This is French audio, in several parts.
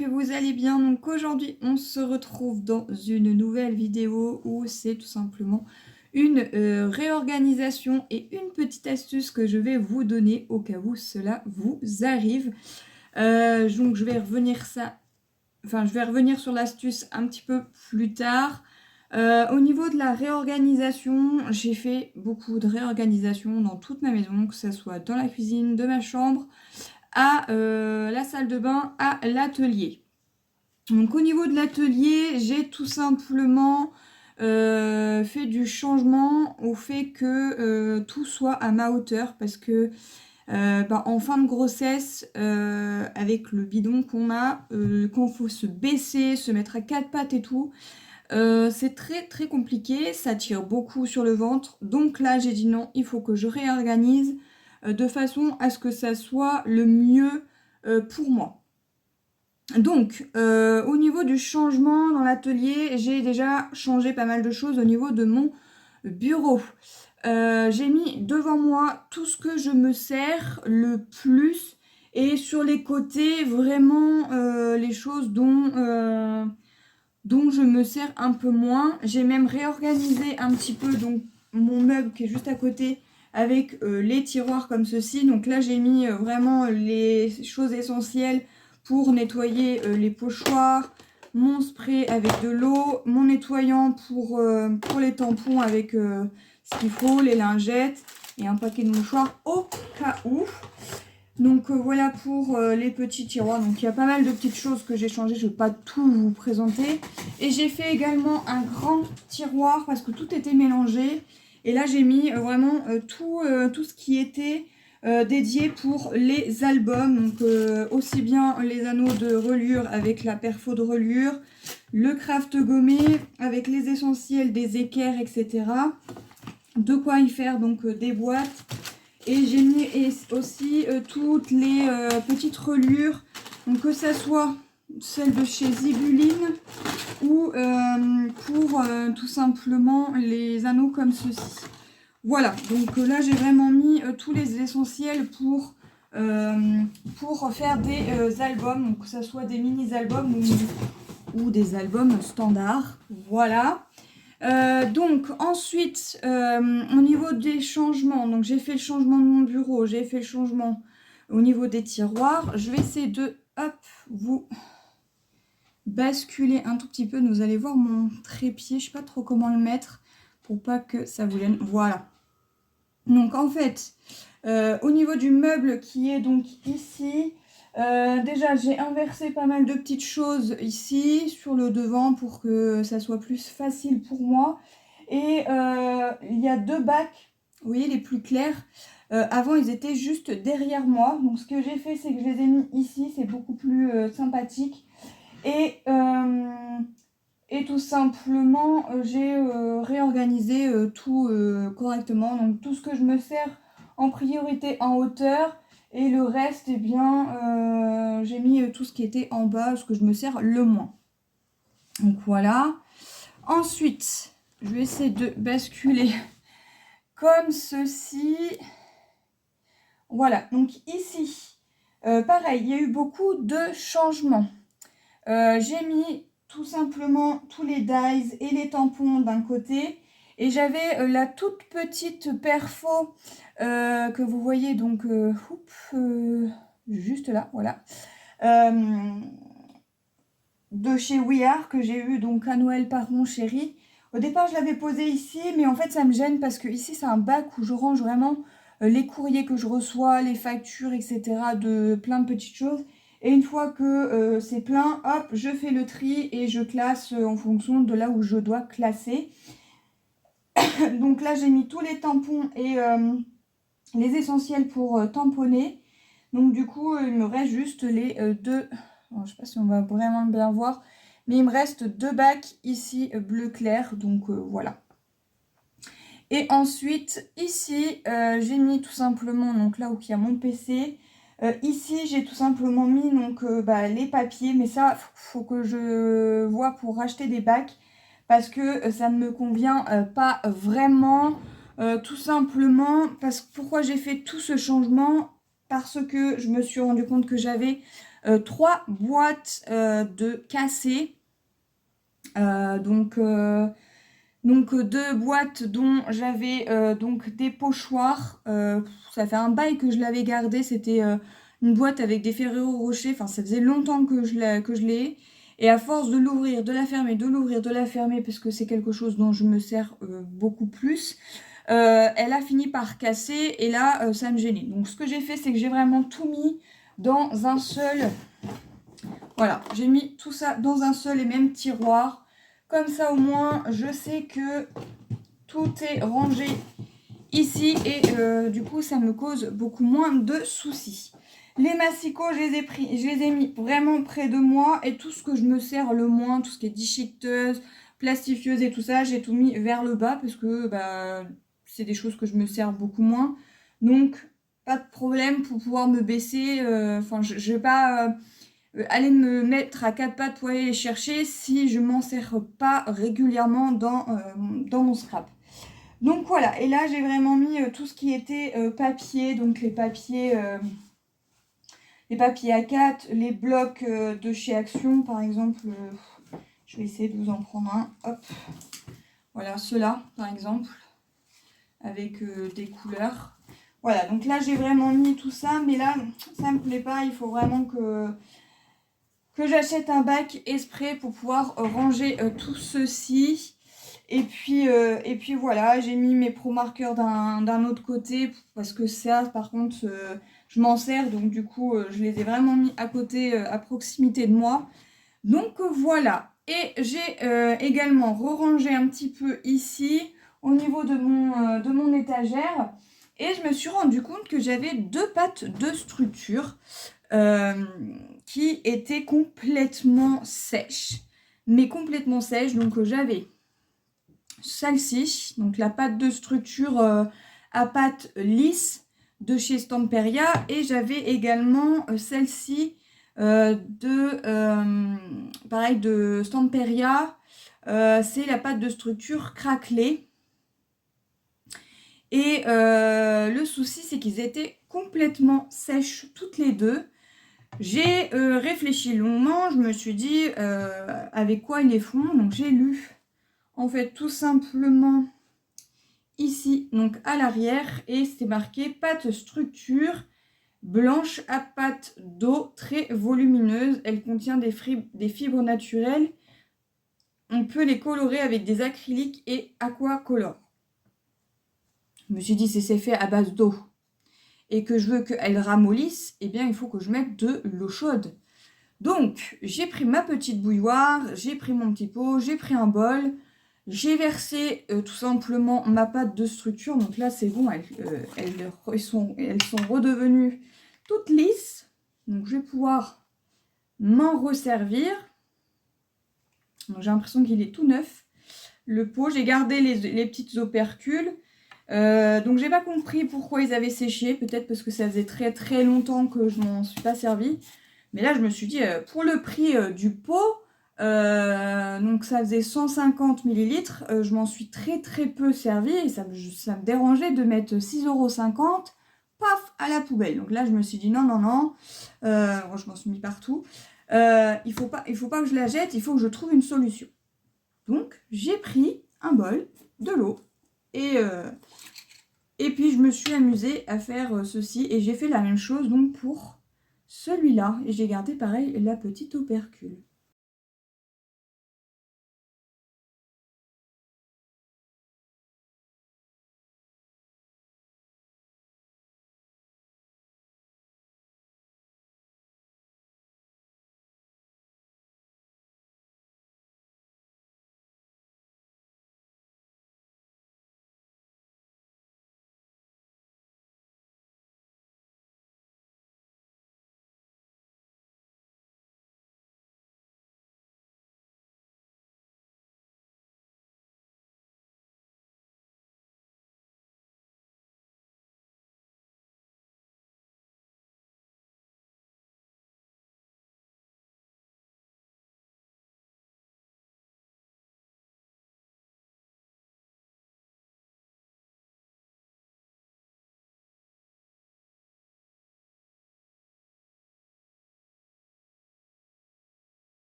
que vous allez bien. Donc aujourd'hui, on se retrouve dans une nouvelle vidéo où c'est tout simplement une réorganisation et une petite astuce que je vais vous donner au cas où cela vous arrive. Donc je vais revenir sur l'astuce un petit peu plus tard. Au niveau de la réorganisation, j'ai fait beaucoup de réorganisation dans toute ma maison, que ce soit dans la cuisine, de ma chambre, à la salle de bain, à l'atelier. Donc au niveau de l'atelier, j'ai tout simplement fait du changement au fait que tout soit à ma hauteur parce que en fin de grossesse, avec le bidon qu'on a, quand il faut se baisser, se mettre à quatre pattes et tout, c'est très très compliqué, ça tire beaucoup sur le ventre. Donc là, j'ai dit non, il faut que je réorganise de façon à ce que ça soit le mieux pour moi. Donc, au niveau du changement dans l'atelier, j'ai déjà changé pas mal de choses au niveau de mon bureau. J'ai mis devant moi tout ce que je me sers le plus et sur les côtés, vraiment les choses dont je me sers un peu moins. J'ai même réorganisé un petit peu donc, mon meuble qui est juste à côté avec les tiroirs comme ceci. Donc là, j'ai mis vraiment les choses essentielles pour nettoyer les pochoirs, mon spray avec de l'eau, mon nettoyant pour les tampons avec ce qu'il faut, les lingettes et un paquet de mouchoirs au cas où. Donc voilà pour les petits tiroirs. Donc il y a pas mal de petites choses que j'ai changées. Je ne vais pas tout vous présenter. Et j'ai fait également un grand tiroir parce que tout était mélangé. Et là j'ai mis vraiment tout ce qui était dédié pour les albums. Donc aussi bien les anneaux de relure avec la perfo de relure, le craft gommé avec les essentiels des équerres, etc. De quoi y faire donc des boîtes. Et j'ai mis aussi toutes les petites relures, donc que ça soit celles de chez Zibuline ou pour tout simplement les anneaux comme ceci. Voilà, donc là j'ai vraiment mis tous les essentiels pour faire des albums, donc que ça soit des mini-albums ou des albums standards. Voilà. Donc ensuite au niveau des changements, donc j'ai fait le changement de mon bureau, j'ai fait le changement au niveau des tiroirs. Je vais essayer de vous basculer un tout petit peu. Vous allez voir mon trépied, je sais pas trop comment le mettre pour pas que ça vous gêne. Voilà, donc en fait au niveau du meuble qui est donc ici, déjà j'ai inversé pas mal de petites choses ici sur le devant pour que ça soit plus facile pour moi. Et il y a deux bacs, vous voyez les plus clairs. Avant ils étaient juste derrière moi. Donc ce que j'ai fait, c'est que je les ai mis ici, c'est beaucoup plus sympathique. Et tout simplement j'ai réorganisé tout correctement. Donc tout ce que je me sers en priorité en hauteur. Et le reste, eh bien, j'ai mis tout ce qui était en bas, ce que je me sers le moins. Donc voilà. Ensuite, je vais essayer de basculer comme ceci. Voilà, donc ici, pareil, il y a eu beaucoup de changements. J'ai mis tout simplement tous les dies et les tampons d'un côté. Et j'avais la toute petite perfo que vous voyez donc juste là, voilà. De chez We Are que j'ai eu donc à Noël par mon chéri. Au départ, je l'avais posé ici, mais en fait, ça me gêne parce que ici, c'est un bac où je range vraiment les courriers que je reçois, les factures, etc. de plein de petites choses. Et une fois que c'est plein, hop, je fais le tri et je classe en fonction de là où je dois classer. Donc là, j'ai mis tous les tampons et les essentiels pour tamponner. Donc du coup, il me reste juste les deux... Bon, je ne sais pas si on va vraiment bien voir, mais il me reste deux bacs ici bleu clair, donc voilà. Et ensuite ici j'ai mis tout simplement, donc là où il y a mon PC, ici j'ai tout simplement mis donc les papiers, mais ça faut que je vois pour racheter des bacs parce que ça ne me convient pas vraiment, tout simplement parce que pourquoi j'ai fait tout ce changement, parce que je me suis rendu compte que j'avais 3 boîtes de cassés. Donc 2 boîtes dont j'avais donc des pochoirs. Ça fait un bail que je l'avais gardé. C'était une boîte avec des Ferrero Rocher. Enfin, ça faisait longtemps que je l'ai. Et à force de l'ouvrir, de la fermer, de l'ouvrir, de la fermer, parce que c'est quelque chose dont je me sers beaucoup plus, elle a fini par casser. Et là, ça me gênait. Donc ce que j'ai fait, c'est que j'ai vraiment tout mis dans un seul... Voilà, j'ai mis tout ça dans un seul et même tiroir. Comme ça, au moins, je sais que tout est rangé ici et du coup, ça me cause beaucoup moins de soucis. Les massicots, je les ai mis vraiment près de moi et tout ce que je me sers le moins, tout ce qui est déchiqueteuse, plastifieuse et tout ça, j'ai tout mis vers le bas parce que bah, c'est des choses que je me sers beaucoup moins. Donc, pas de problème pour pouvoir me baisser. Enfin, je vais pas... aller me mettre à 4 pattes pour aller les chercher si je m'en sers pas régulièrement dans mon scrap. Donc voilà, et là j'ai vraiment mis tout ce qui était papier, donc les papiers A4, les blocs de chez Action par exemple. Je vais essayer de vous en prendre un. Hop, voilà, ceux-là par exemple, avec des couleurs. Voilà, donc là j'ai vraiment mis tout ça, mais là ça me plaît pas, il faut vraiment que j'achète un bac exprès pour pouvoir ranger tout ceci. Et puis voilà, j'ai mis mes pro marqueurs d'un autre côté parce que ça, par contre, je m'en sers. Donc du coup, je les ai vraiment mis à côté, à proximité de moi. Donc voilà. Et j'ai également rangé un petit peu ici, au niveau de mon étagère. Et je me suis rendu compte que j'avais 2 pattes de structure. Qui était complètement sèche. Mais complètement sèche. Donc j'avais celle-ci, donc la pâte de structure à pâte lisse de chez Stamperia. Et j'avais également celle-ci pareil, de Stamperia. C'est la pâte de structure craquelée. Et le souci, c'est qu'ils étaient complètement sèches toutes les deux. J'ai réfléchi longuement, je me suis dit avec quoi ils les font. Donc j'ai lu en fait tout simplement ici, donc à l'arrière, et c'était marqué pâte structure blanche à pâte d'eau très volumineuse. Elle contient des fibres naturelles. On peut les colorer avec des acryliques et aquacolor. Je me suis dit si c'est fait à base d'eau et que je veux qu'elle ramollisse, eh bien il faut que je mette de l'eau chaude. Donc, j'ai pris ma petite bouilloire, j'ai pris mon petit pot, j'ai pris un bol, j'ai versé tout simplement ma pâte de structure. Donc là, c'est bon, elles sont redevenues toutes lisses. Donc, je vais pouvoir m'en resservir. Donc, j'ai l'impression qu'il est tout neuf. Le pot, j'ai gardé les petites opercules. Donc, j'ai pas compris pourquoi ils avaient séché. Peut-être parce que ça faisait très très longtemps que je m'en suis pas servi. Mais là, je me suis dit, pour le prix du pot, donc ça faisait 150 ml, je m'en suis très très peu servi et ça me dérangeait de mettre 6,50 €, paf, à la poubelle. Donc là, je me suis dit, non, non, non, je m'en suis mis partout. Il faut pas que je la jette, il faut que je trouve une solution. Donc, j'ai pris un bol, de l'eau, et puis je me suis amusée à faire ceci et j'ai fait la même chose donc pour celui-là, et j'ai gardé pareil la petite opercule.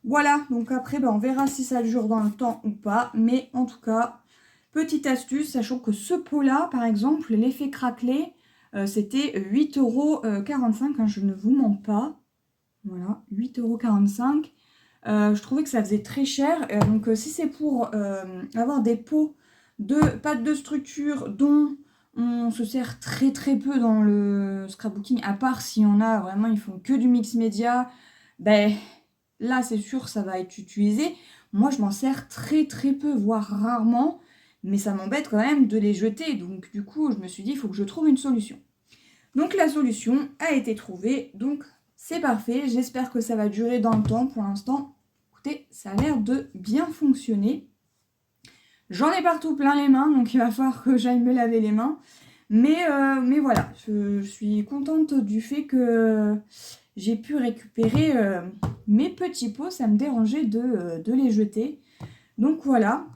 Voilà, donc après, on verra si ça dure dans le temps ou pas. Mais en tout cas, petite astuce, sachant que ce pot-là, par exemple, l'effet craquelé, c'était 8,45 €, hein, je ne vous mens pas. Voilà, 8,45 €. Je trouvais que ça faisait très cher. Donc si c'est pour avoir des pots de pâte de structure dont on se sert très très peu dans le scrapbooking, à part s'il y en a vraiment, ils font que du mix média, ben là c'est sûr ça va être utilisé. Moi je m'en sers très très peu, voire rarement, mais ça m'embête quand même de les jeter. Donc du coup je me suis dit il faut que je trouve une solution. Donc la solution a été trouvée, donc c'est parfait. J'espère que ça va durer dans le temps. Pour l'instant, écoutez, ça a l'air de bien fonctionner. J'en ai partout plein les mains, donc il va falloir que j'aille me laver les mains. Mais voilà, je suis contente du fait que j'ai pu récupérer mes petits pots. Ça me dérangeait de les jeter. Donc voilà.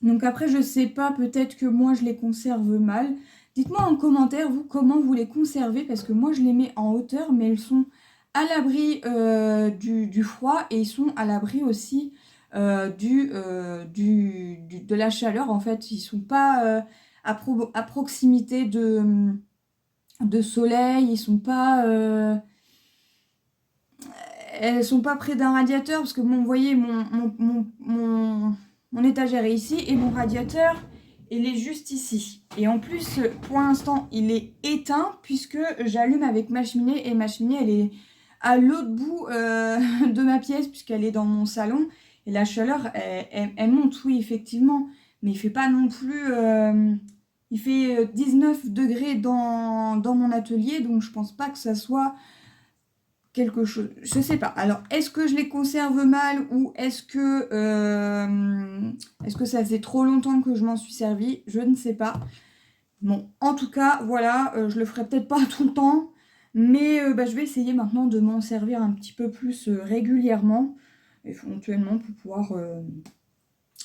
Donc après, je sais pas, peut-être que moi je les conserve mal. Dites-moi en commentaire, vous, comment vous les conservez, parce que moi je les mets en hauteur, mais elles sont à l'abri du froid, et ils sont à l'abri aussi de la chaleur. En fait, ils sont pas à proximité de soleil, elles sont pas près d'un radiateur, parce que bon, vous voyez, mon étagère est ici, et mon radiateur, il est juste ici. Et en plus, pour l'instant, il est éteint, puisque j'allume avec ma cheminée, et ma cheminée, elle est à l'autre bout de ma pièce, puisqu'elle est dans mon salon. Et la chaleur, elle monte, oui, effectivement. Mais il fait pas non plus... il fait 19 degrés dans mon atelier, donc je pense pas que ça soit quelque chose, je sais pas. Alors, est-ce que je les conserve mal, ou est-ce que ça faisait trop longtemps que je m'en suis servi? Je ne sais pas. Bon, en tout cas, voilà, je le ferai peut-être pas tout le temps, mais je vais essayer maintenant de m'en servir un petit peu plus régulièrement, éventuellement pour pouvoir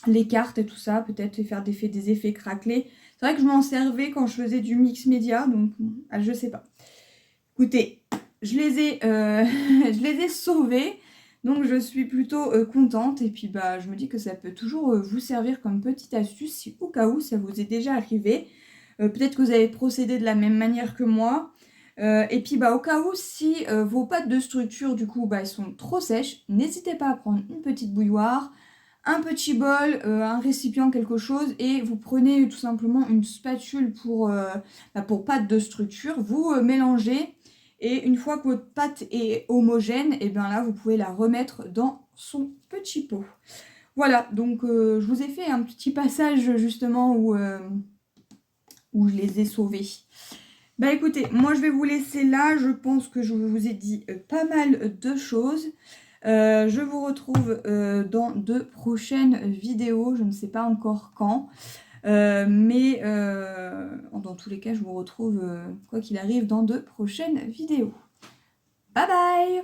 les cartes et tout ça, peut-être faire des effets craquelés. C'est vrai que je m'en servais quand je faisais du mix média, donc je sais pas. Écoutez, je les ai sauvés, donc je suis plutôt contente. Et puis je me dis que ça peut toujours vous servir comme petite astuce, si au cas où ça vous est déjà arrivé. Peut-être que vous avez procédé de la même manière que moi. Et puis au cas où, si vos pâtes de structure du coup elles sont trop sèches, n'hésitez pas à prendre une petite bouilloire, un petit bol, un récipient, quelque chose, et vous prenez tout simplement une spatule pour pâte de structure, vous mélangez, et une fois que votre pâte est homogène, et bien là vous pouvez la remettre dans son petit pot. Voilà, donc je vous ai fait un petit passage justement où je les ai sauvés. Écoutez, moi je vais vous laisser là, je pense que je vous ai dit pas mal de choses. Je vous retrouve dans de prochaines vidéos, je ne sais pas encore quand, mais dans tous les cas, je vous retrouve, quoi qu'il arrive, dans de prochaines vidéos. Bye bye!